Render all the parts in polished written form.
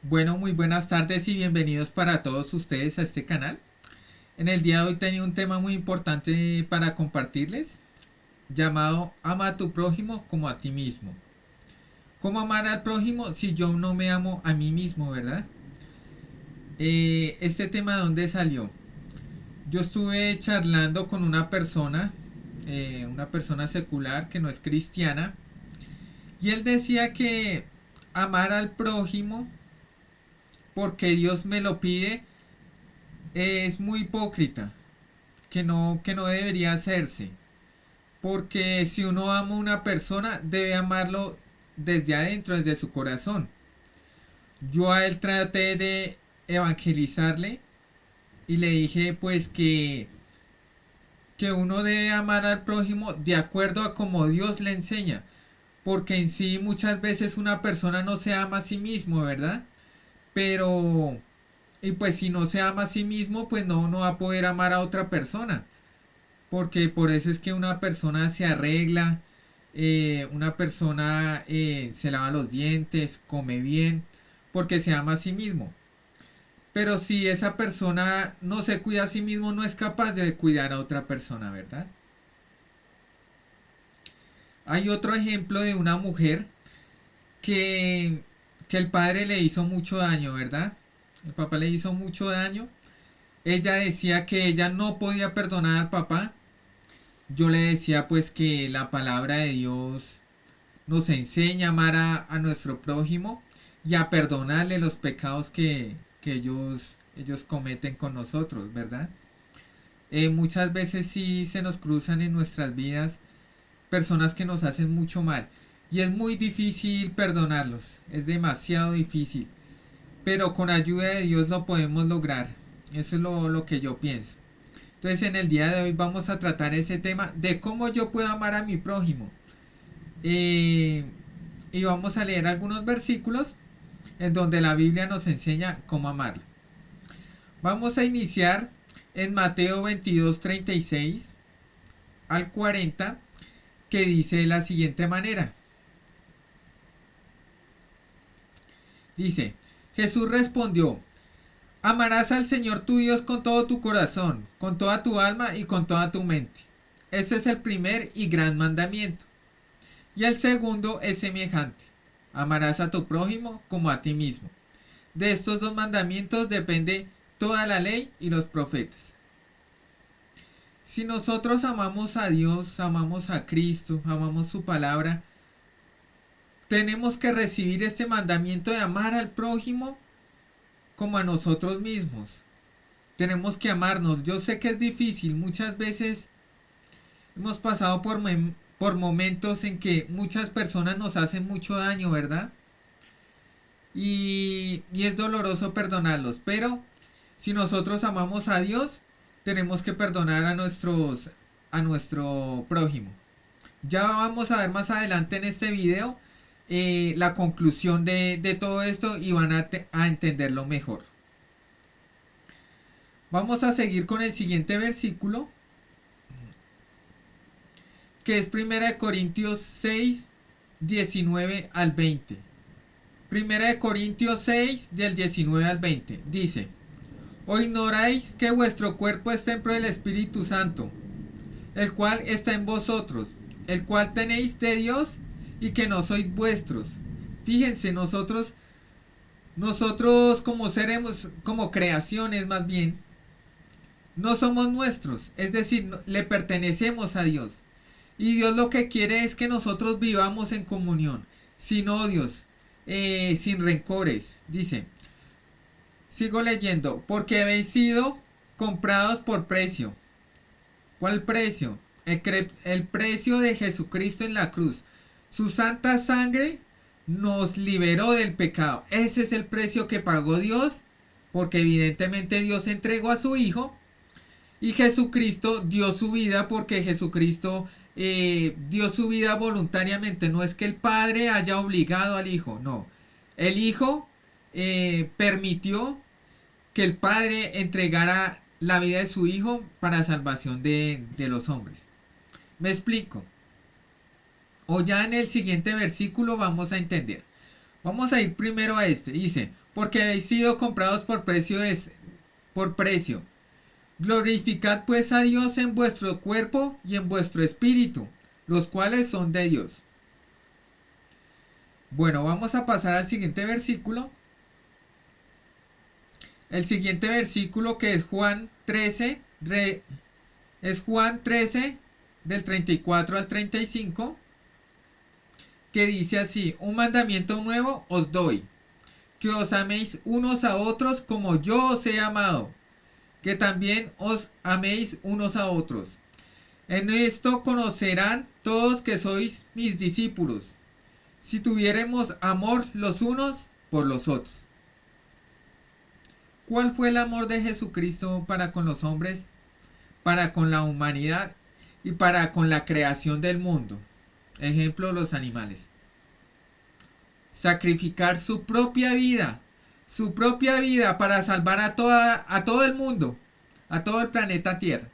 Bueno, muy buenas tardes y bienvenidos para todos ustedes a este canal. En el día de hoy tenía un tema muy importante para compartirles, llamado Ama a tu prójimo como a ti mismo. ¿Cómo amar al prójimo si yo no me amo a mí mismo, verdad? Este tema, ¿de dónde salió? Yo estuve charlando con una persona secular que no es cristiana, y él decía que amar al prójimo porque Dios me lo pide es muy hipócrita, que no debería hacerse. Porque si uno ama a una persona, debe amarlo desde adentro, desde su corazón. Yo a él traté de evangelizarle y le dije pues que uno debe amar al prójimo de acuerdo a como Dios le enseña. Porque en sí muchas veces una persona no se ama a sí mismo, ¿verdad? Pero, y pues si no se ama a sí mismo, pues no va a poder amar a otra persona. Porque por eso es que una persona se arregla, una persona se lava los dientes, come bien, porque se ama a sí mismo. Pero si esa persona no se cuida a sí mismo, no es capaz de cuidar a otra persona, ¿verdad? Hay otro ejemplo de una mujer que, que el padre le hizo mucho daño, ¿verdad? El papá le hizo mucho daño. Ella decía que ella no podía perdonar al papá. Yo le decía pues que la palabra de Dios nos enseña a amar a nuestro prójimo y a perdonarle los pecados que ellos cometen con nosotros, ¿verdad? Muchas veces sí se nos cruzan en nuestras vidas personas que nos hacen mucho mal y es muy difícil perdonarlos, es demasiado difícil, pero con ayuda de Dios lo podemos lograr. Eso es lo que yo pienso. Entonces en el día de hoy vamos a tratar ese tema de cómo yo puedo amar a mi prójimo. Eh, y vamos a leer algunos versículos en donde la Biblia nos enseña cómo amarlo. Vamos a iniciar en Mateo 22:36 al 40, que dice de la siguiente manera. Dice, Jesús respondió, amarás al Señor tu Dios con todo tu corazón, con toda tu alma y con toda tu mente. Este es el primer y gran mandamiento. Y el segundo es semejante. Amarás a tu prójimo como a ti mismo. De estos dos mandamientos depende toda la ley y los profetas. Si nosotros amamos a Dios, amamos a Cristo, amamos su palabra, tenemos que recibir este mandamiento de amar al prójimo como a nosotros mismos. Tenemos que amarnos. Yo sé que es difícil. Muchas veces hemos pasado por momentos en que muchas personas nos hacen mucho daño, ¿verdad? Y es doloroso perdonarlos. Pero si nosotros amamos a Dios, tenemos que perdonar a nuestro prójimo. Ya vamos a ver más adelante en este video la conclusión de todo esto y van a entenderlo mejor. Vamos a seguir con el siguiente versículo, que es 1 Corintios 6, 19 al 20. 1 Corintios 6, del 19 al 20. Dice, ¿o ignoráis que vuestro cuerpo es templo del Espíritu Santo, el cual está en vosotros, el cual tenéis de Dios y que no sois vuestros? Fíjense, nosotros como seremos, como creaciones más bien, no somos nuestros, es decir, le pertenecemos a Dios. Y Dios lo que quiere es que nosotros vivamos en comunión, sin odios, sin rencores. Dice, sigo leyendo, porque habéis sido comprados por precio. ¿Cuál precio? El precio de Jesucristo en la cruz. Su santa sangre nos liberó del pecado. Ese es el precio que pagó Dios, porque evidentemente Dios entregó a su Hijo y Jesucristo dio su vida porque Jesucristo dio su vida voluntariamente. No es que el Padre haya obligado al Hijo, no. El Hijo permitió que el Padre entregara la vida de su Hijo para salvación de los hombres. Me explico. O ya en el siguiente versículo vamos a entender. Vamos a ir primero a este. Dice, porque habéis sido comprados por precio. Glorificad pues a Dios en vuestro cuerpo y en vuestro espíritu, los cuales son de Dios. Bueno, vamos a pasar al siguiente versículo. El siguiente versículo, que es Juan 13, es Juan 13 del 34 al 35, que dice así: un mandamiento nuevo os doy, que os améis unos a otros como yo os he amado, que también os améis unos a otros. En esto conocerán todos que sois mis discípulos, si tuviéremos amor los unos por los otros. ¿Cuál fue el amor de Jesucristo para con los hombres, para con la humanidad y para con la creación del mundo? Ejemplo, los animales. Sacrificar su propia vida para salvar a todo el mundo, a todo el planeta Tierra.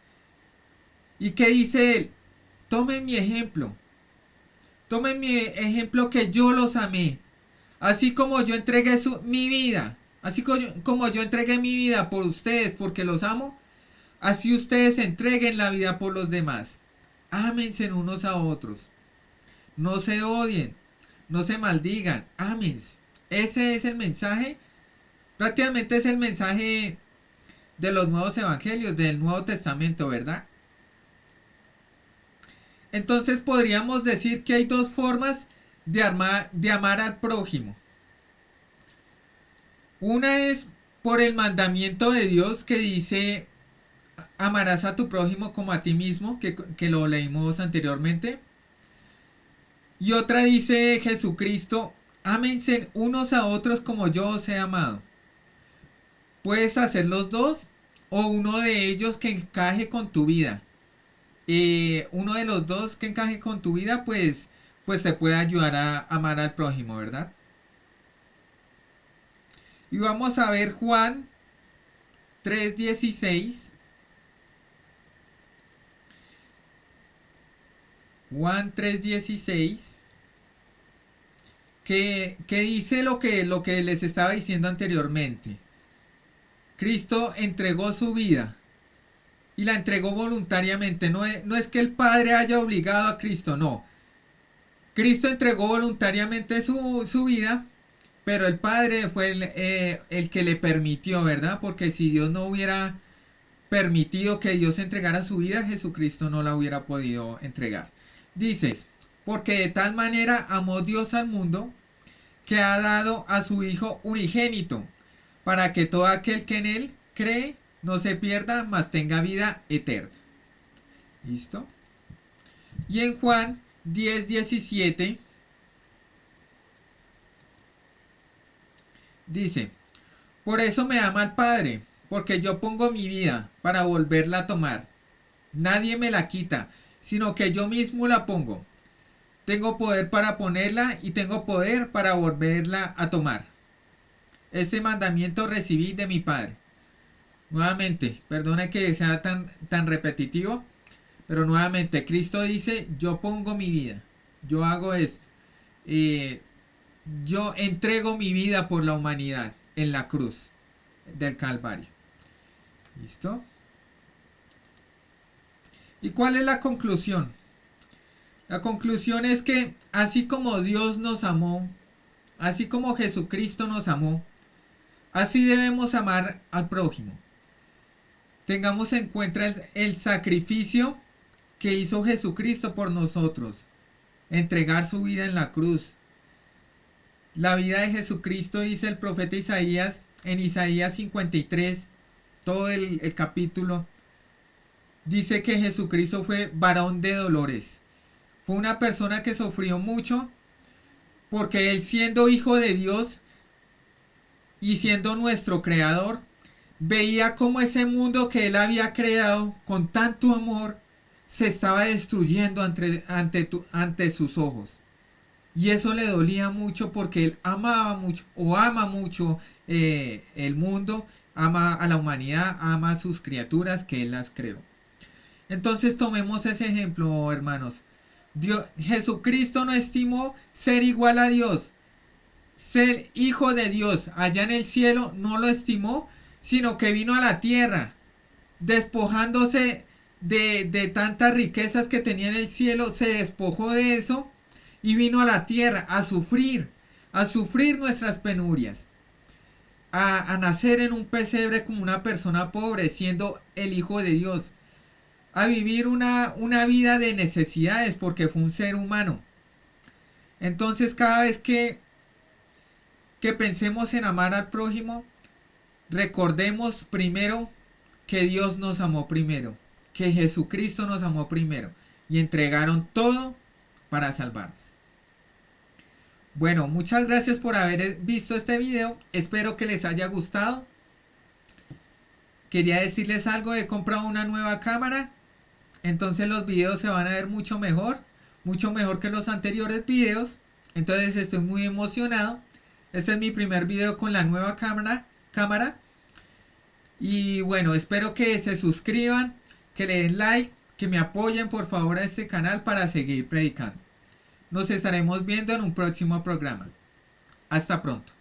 ¿Y qué dice él? Tomen mi ejemplo que yo los amé, así como yo entregué mi vida. Así como yo entregué mi vida por ustedes porque los amo, así ustedes entreguen la vida por los demás. Ámense unos a otros. No se odien, no se maldigan, ámense. Ese es el mensaje, prácticamente es el mensaje de los nuevos evangelios, del Nuevo Testamento, ¿verdad? Entonces podríamos decir que hay dos formas de amar al prójimo. Una es por el mandamiento de Dios que dice: amarás a tu prójimo como a ti mismo, que lo leímos anteriormente. Y otra dice Jesucristo: ámense unos a otros como yo os he amado. Puedes hacer los dos o uno de ellos que encaje con tu vida. Uno de los dos que encaje con tu vida, pues te puede ayudar a amar al prójimo, ¿verdad? Y vamos a ver Juan 3:16. Juan 3:16. Que dice lo que les estaba diciendo anteriormente. Cristo entregó su vida y la entregó voluntariamente. No es que el Padre haya obligado a Cristo, no. Cristo entregó voluntariamente su vida, pero el Padre fue el que le permitió, ¿verdad? Porque si Dios no hubiera permitido que Dios entregara su vida, Jesucristo no la hubiera podido entregar. Dice: porque de tal manera amó Dios al mundo, que ha dado a su Hijo unigénito, para que todo aquel que en él cree no se pierda, mas tenga vida eterna. ¿Listo? Y en Juan 10:17 dice: por eso me ama el Padre, porque yo pongo mi vida para volverla a tomar. Nadie me la quita, sino que yo mismo la pongo. Tengo poder para ponerla y tengo poder para volverla a tomar. Este mandamiento recibí de mi Padre. Nuevamente, perdone que sea tan repetitivo, pero nuevamente Cristo dice: yo pongo mi vida, yo hago esto, yo entrego mi vida por la humanidad en la cruz del Calvario. ¿Listo? ¿Y cuál es la conclusión? La conclusión es que así como Dios nos amó, así como Jesucristo nos amó, así debemos amar al prójimo. Tengamos en cuenta el sacrificio que hizo Jesucristo por nosotros, entregar su vida en la cruz. La vida de Jesucristo, dice el profeta Isaías, en Isaías 53, todo el capítulo, dice que Jesucristo fue varón de dolores. Fue una persona que sufrió mucho, porque él, siendo hijo de Dios y siendo nuestro creador, veía cómo ese mundo que él había creado con tanto amor se estaba destruyendo ante sus ojos. Y eso le dolía mucho, porque él amaba mucho, o ama mucho el mundo, ama a la humanidad, ama a sus criaturas que él las creó. Entonces tomemos ese ejemplo, hermanos. Jesucristo no estimó ser igual a Dios. ser hijo de Dios allá en el cielo, no lo estimó, sino que vino a la tierra, despojándose de tantas riquezas que tenía en el cielo, se despojó de eso y vino a la tierra a sufrir nuestras penurias, a nacer en un pesebre como una persona pobre, siendo el Hijo de Dios, a vivir una vida de necesidades porque fue un ser humano. Entonces cada vez que pensemos en amar al prójimo, recordemos primero que Dios nos amó primero, que Jesucristo nos amó primero y entregaron todo para salvarnos. Bueno, muchas gracias por haber visto este video, espero que les haya gustado. Quería decirles algo, he comprado una nueva cámara, entonces los videos se van a ver mucho mejor que los anteriores videos, entonces estoy muy emocionado. Este es mi primer video con la nueva cámara. Y bueno, espero que se suscriban, que le den like, que me apoyen por favor a este canal para seguir predicando. Nos estaremos viendo en un próximo programa. Hasta pronto.